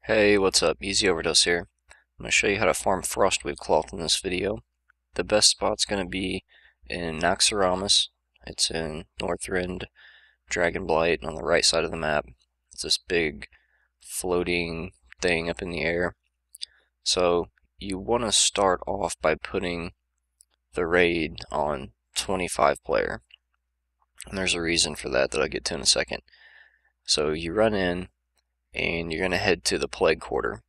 Hey, what's up? EZOVERDOSE here. I'm going to show you how to farm Frostweave cloth in this video. The best spot's going to be in Noxuramus. It's in Northrend, Dragonblight on the right side of the map. It's this big floating thing up in the air. So you want to start off by putting the raid on 25 player. And there's a reason for that I'll get to in a second. So you run in and you're going to head to the Plague Quarter.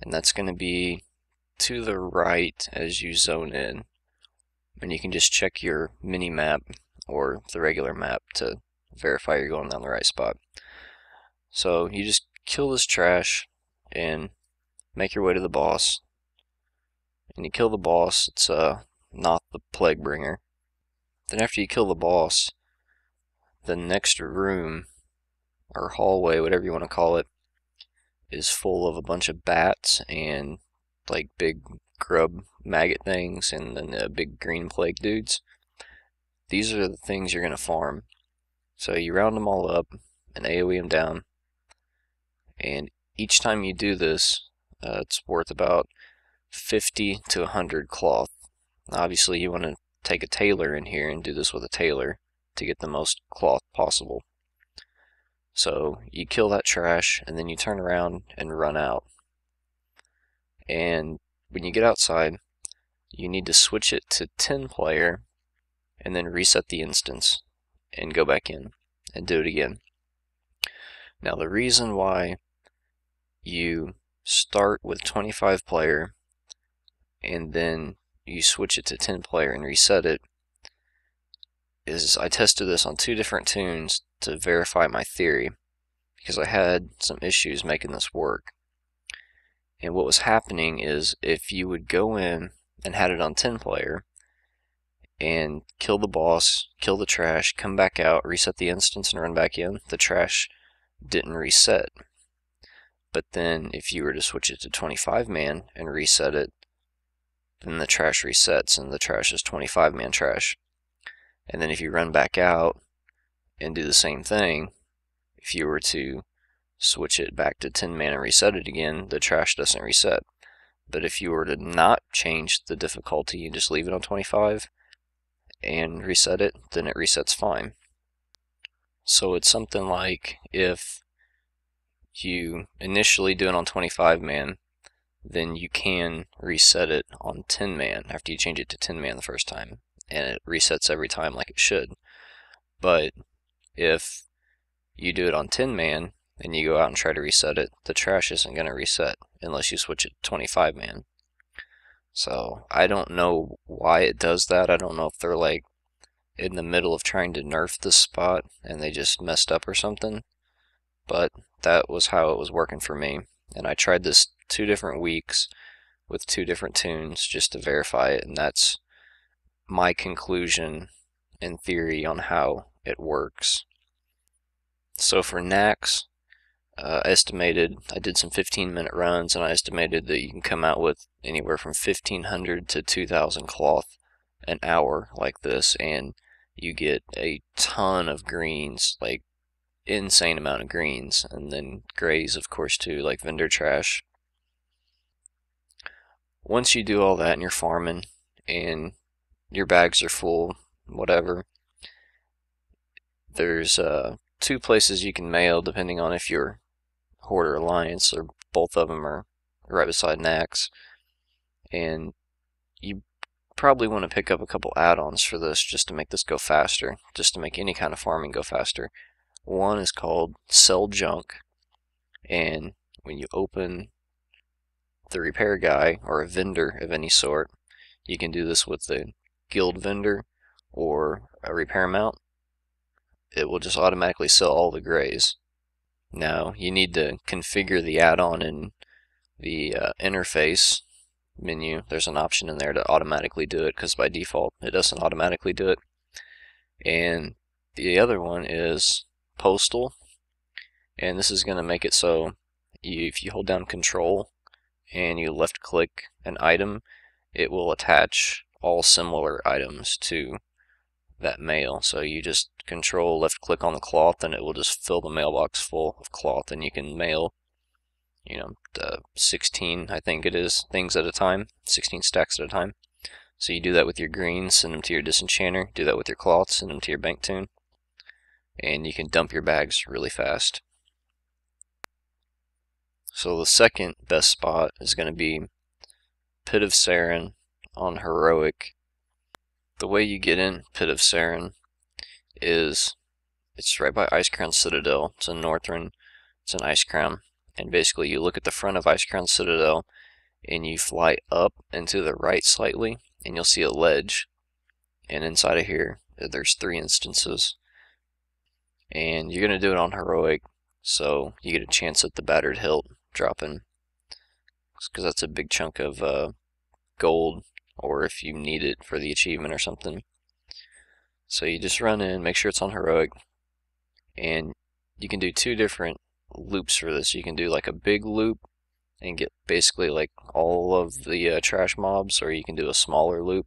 And that's going to be to the right as you zone in. And you can just check your mini map or the regular map to verify you're going down the right spot. So you just kill this trash and make your way to the boss. And you kill the boss, it's not the Plague Bringer. Then after you kill the boss, the next room or hallway, whatever you want to call it, is full of a bunch of bats and like big grub maggot things and then the big green plague dudes. These are the things you're going to farm. So you round them all up and AoE them down, and each time you do this, it's worth about 50 to 100 cloth. Obviously you want to take a tailor in here and do this with a tailor to get the most cloth possible. So you kill that trash and then you turn around and run out. And when you get outside, you need to switch it to 10 player and then reset the instance and go back in and do it again. Now the reason why you start with 25 player and then you switch it to 10 player and reset it is I tested this on 2 different tunes to verify my theory, because I had some issues making this work. And what was happening is if you would go in and had it on 10 player and kill the boss, kill the trash, come back out, reset the instance and run back in, the trash didn't reset. But then if you were to switch it to 25 man and reset it, then the trash resets and the trash is 25 man trash. And then if you run back out and do the same thing, if you were to switch it back to 10 man and reset it again, the trash doesn't reset. But if you were to not change the difficulty and just leave it on 25 and reset it, then it resets fine. So it's something like if you initially do it on 25 man, then you can reset it on 10 man after you change it to 10 man the first time, and it resets every time like it should. But if you do it on 10 man and you go out and try to reset it, the trash isn't going to reset unless you switch it to 25 man. So I don't know why it does that. I don't know if they're like in the middle of trying to nerf this spot and they just messed up or something, but that was how it was working for me. And I tried this 2 different weeks with 2 different tunes just to verify it, and that's my conclusion and theory on how it works. So for Nax, estimated, I did some 15-minute runs, and I estimated that you can come out with anywhere from 1,500 to 2,000 cloth an hour like this, and you get a ton of greens, like insane amount of greens, and then grays, of course, too, like vendor trash. Once you do all that and you're farming and your bags are full, whatever, there's 2 places you can mail depending on if you're Horde or Alliance, or both of them are right beside Nax. And you probably want to pick up a couple add-ons for this just to make this go faster, just to make any kind of farming go faster. One is called Sell Junk, and when you open the repair guy or a vendor of any sort, you can do this with the guild vendor or a repair mount. It will just automatically sell all the grays. Now you need to configure the add-on in the interface menu. There's an option in there to automatically do it, because by default it doesn't automatically do it. And the other one is Postal, and this is going to make it so if you hold down Control and you left click an item, it will attach all similar items to that mail. So you just Control left click on the cloth and it will just fill the mailbox full of cloth, and you can mail you know, 16, I think it is, things at a time, 16 stacks at a time. So you do that with your greens, send them to your disenchanter, do that with your cloths, send them to your bank tune, and you can dump your bags really fast. So the second best spot is going to be Pit of Sarin on Heroic. The way you get in Pit of Sarin is it's right by Icecrown Citadel. It's in Northrend. It's an Icecrown. And basically you look at the front of Icecrown Citadel and you fly up and to the right slightly and you'll see a ledge. And inside of here there's 3 instances. And you're going to do it on Heroic, so you get a chance at the Battered Hilt dropping, because that's a big chunk of gold, or if you need it for the achievement or something. So you just run in, make sure it's on Heroic, and you can do 2 different loops for this. You can do like a big loop and get basically like all of the trash mobs, or you can do a smaller loop,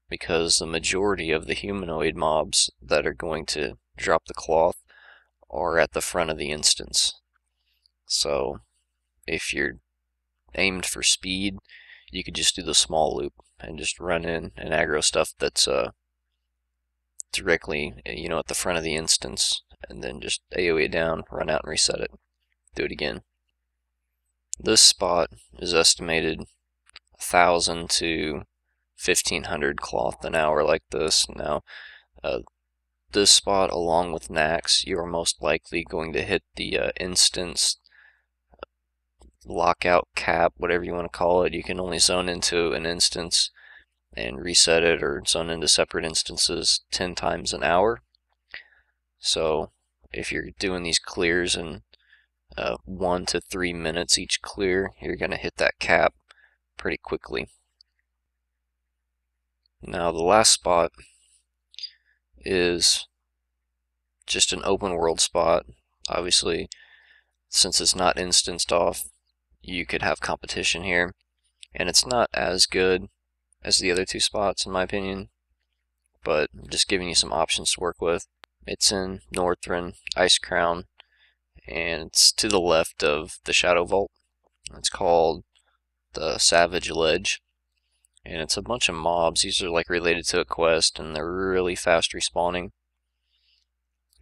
because the majority of the humanoid mobs that are going to drop the cloth are at the front of the instance. So if you're aimed for speed, you could just do the small loop and just run in and aggro stuff that's directly, you know, at the front of the instance, and then just AoE it down, run out and reset it. Do it again. This spot is estimated 1,000 to 1,500 cloth an hour like this. Now, this spot, along with Nax, you are most likely going to hit the instance lockout cap, whatever you want to call it. You can only zone into an instance and reset it, or zone into separate instances 10 times an hour. So if you're doing these clears in 1 to 3 minutes each clear, you're going to hit that cap pretty quickly. Now the last spot is just an open world spot. Obviously, since it's not instanced off, you could have competition here, and it's not as good as the other 2 spots in my opinion, but I'm just giving you some options to work with. It's in Northrend, Icecrown, and it's to the left of the Shadow Vault. It's called the Savage Ledge, and it's a bunch of mobs. These are like related to a quest, and they're really fast respawning,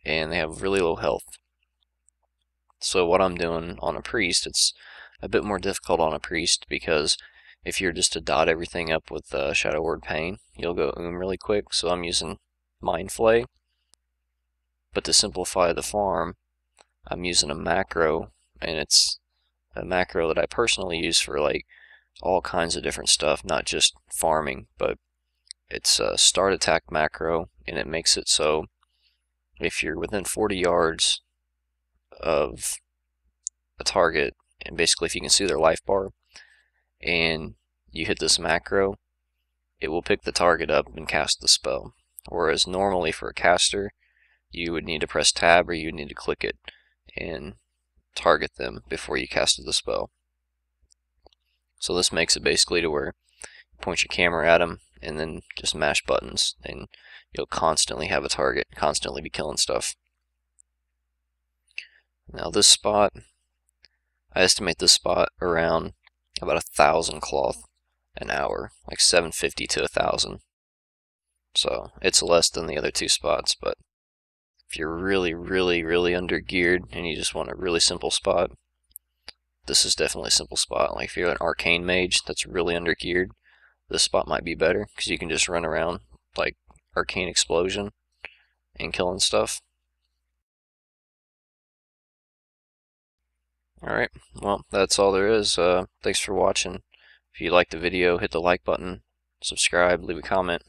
and they have really low health. So what I'm doing on a priest, it's a bit more difficult on a priest, because if you're just to dot everything up with Shadow Word Pain, you'll go really quick. So I'm using Mind Flay, but to simplify the farm, I'm using a macro, and it's a macro that I personally use for like all kinds of different stuff, not just farming, but it's a start attack macro, and it makes it so if you're within 40 yards of a target, and basically if you can see their life bar, and you hit this macro, it will pick the target up and cast the spell. Whereas normally for a caster, you would need to press tab, or you would need to click it and target them before you casted the spell. So this makes it basically to where you point your camera at them and then just mash buttons, and you'll constantly have a target, constantly be killing stuff. Now this spot, I estimate this spot around about 1,000 cloth an hour, like 750 to 1,000. So it's less than the other 2 spots, but if you're really under geared and you just want a really simple spot, this is definitely a simple spot. Like if you're an arcane mage that's really under geared, this spot might be better, because you can just run around like Arcane Explosion and killing stuff. Alright, well, that's all there is. Thanks for watching. If you liked the video, hit the like button, subscribe, leave a comment.